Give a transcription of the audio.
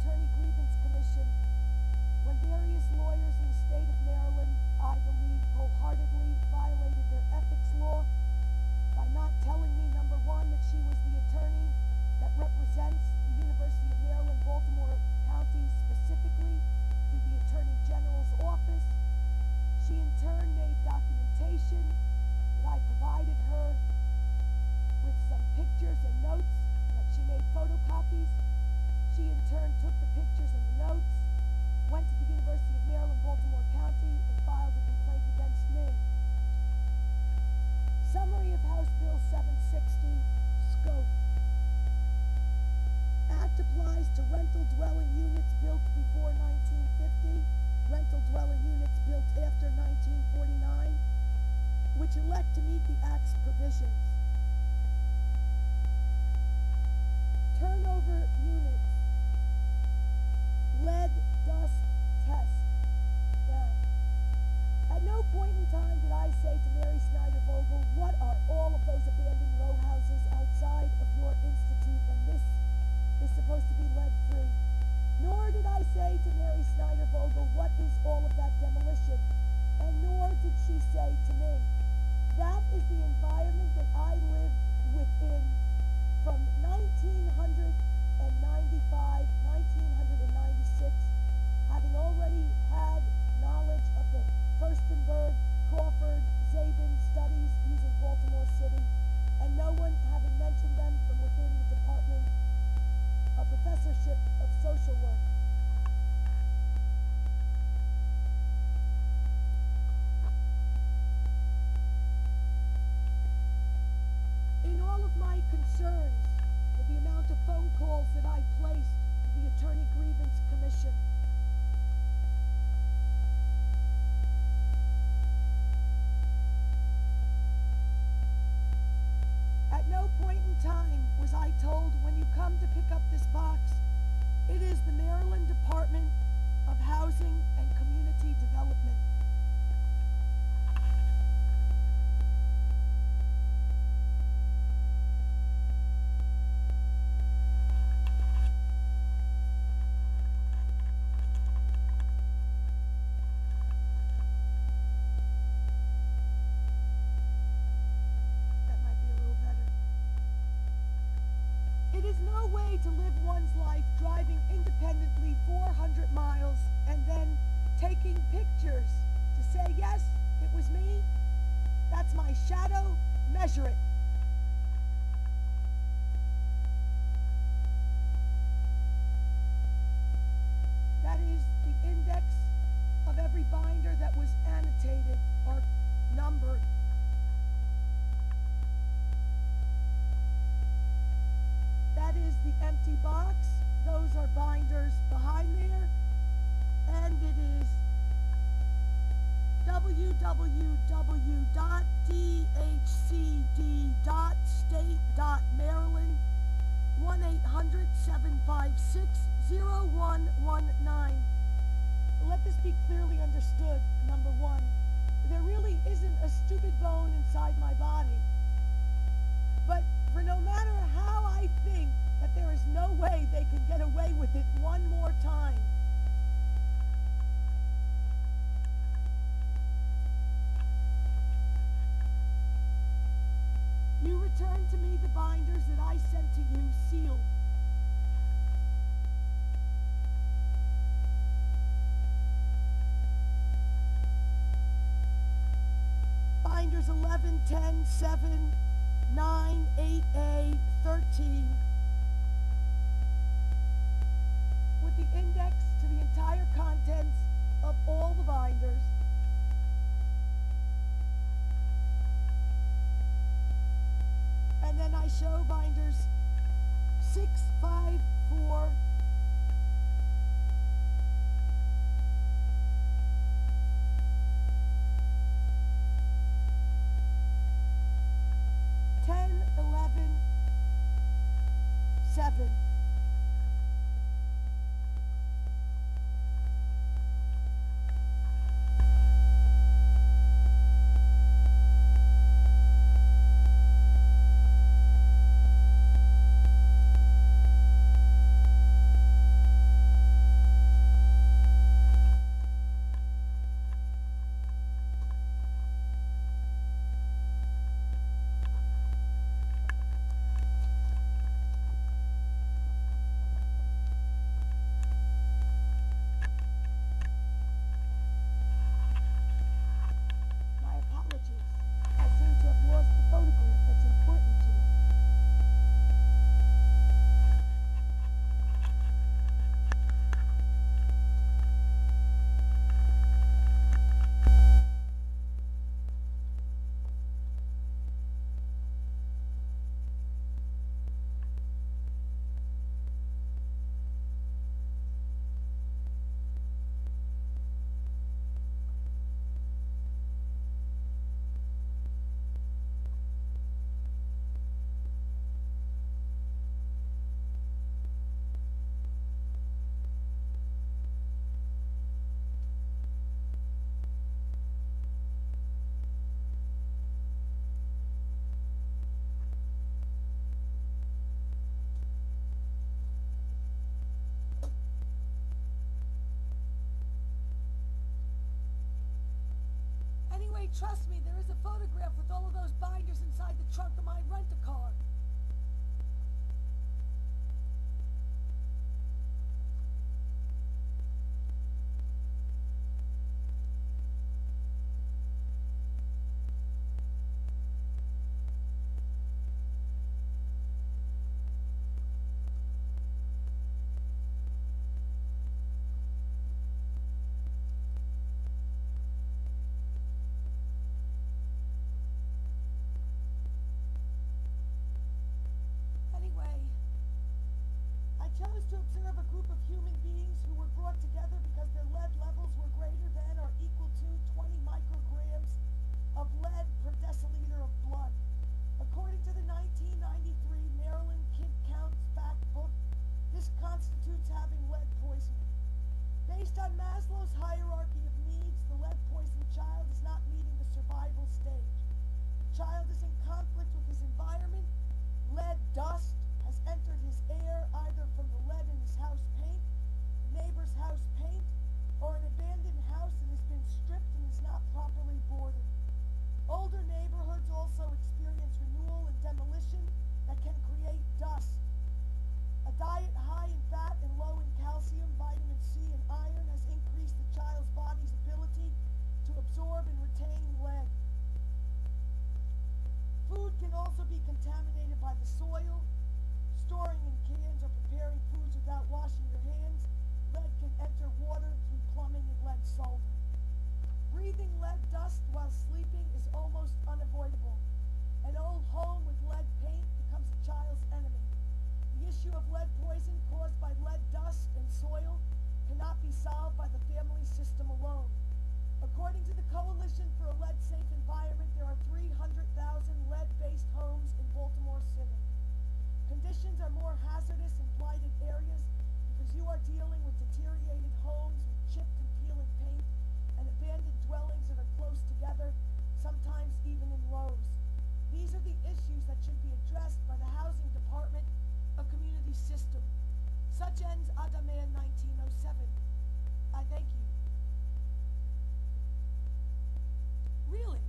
Attorney Grievance Commission when various lawyers in the state of Maryland, I believe, wholeheartedly violated their ethics law by not telling me, number one, that she was the attorney that represents the University of Maryland, Baltimore County, specifically through the Attorney General's office. She in turn made documentation that I provided her with some pictures and notes that she made photocopies. She in turn took the pictures and the notes, went to the University of Maryland, Baltimore County, and filed a complaint against me. Summary of House Bill 760, scope. Act applies to rental dwelling units built before 1950, rental dwelling units built after 1949, which elect to meet the Act's provisions. Turnover units. Lead dust test. Now, at no point in time did I say to Mary Snyder Vogel, what are all of those abandoned row houses outside of your institute, and this is supposed to be lead-free. Nor did I say to Mary Snyder Vogel, what is all of that demolition? And nor did she say to me, that is the environment that I lived within from 1995, 1996, having already had knowledge of the Furstenberg, Crawford, Zabin studies using Baltimore City, and no one having mentioned them from within the Department of Professorship of Social Work. In all of my concerns with the amount of phone calls that I placed to the Attorney Grievance Commission, at no point in time was I told, when you come to pick up this box, it is the Maryland Department of Housing and Community Development. To live one's life driving independently 400 miles and then taking pictures to say, yes, it was me, that's my shadow, measure it. That is the index of every binder that was annotated or numbered. That is the empty box. Those are binders behind there. And it is www.dhcd.state.maryland 1-800-756-0119. Let this be clearly understood. Number one, there really isn't a stupid bone inside my body. But for no matter how I think that there is no way they can get away with it one more time, you return to me the binders that I sent to you sealed. Binders 11, 10, 7, 9, 8A, 13, with the index to the entire contents of all the binders. And then I show binders 6, 5, 4, 10, 11, 7. Hey, trust me, there is a photograph with all of those binders inside the trunk of my rent-a-car. Anyway, I chose to observe a group of human beings who were brought together because their lead levels were greater than or equal to 20 micrograms of lead per deciliter of blood. According to the 1993 Maryland Kid Counts Fact Book, this constitutes having lead poisoning. Based on Maslow's hierarchy of needs, the lead-poisoned child is not meeting the survival stage. The child is in conflict with his environment. Lead dust has entered his air either from the lead in his house paint, the neighbor's house paint, or an abandoned house that has been stripped and is not properly boarded. Older neighborhoods also experience renewal and demolition that can create dust. A diet high in fat and low in calcium, vitamin C, and iron has increased the child's body's ability to absorb and retain lead. Food can also be contaminated by the soil. Storing in cans or preparing foods without washing your hands, lead can enter water through plumbing and lead solvent. Breathing lead dust while sleeping is almost unavoidable. An old home with lead paint becomes a child's enemy. The issue of lead poison caused by lead dust and soil cannot be solved by the family system alone. According to the Coalition for a Lead-Safe Environment, there are 300,000 lead-based homes in Baltimore City. Conditions are more hazardous in blighted areas because you are dealing with deteriorated homes with chipped and peeling paint and abandoned dwellings that are close together, sometimes even in rows. These are the issues that should be addressed by the Housing Department, a community system. Such ends ADAHMAN1907. I thank you. Really?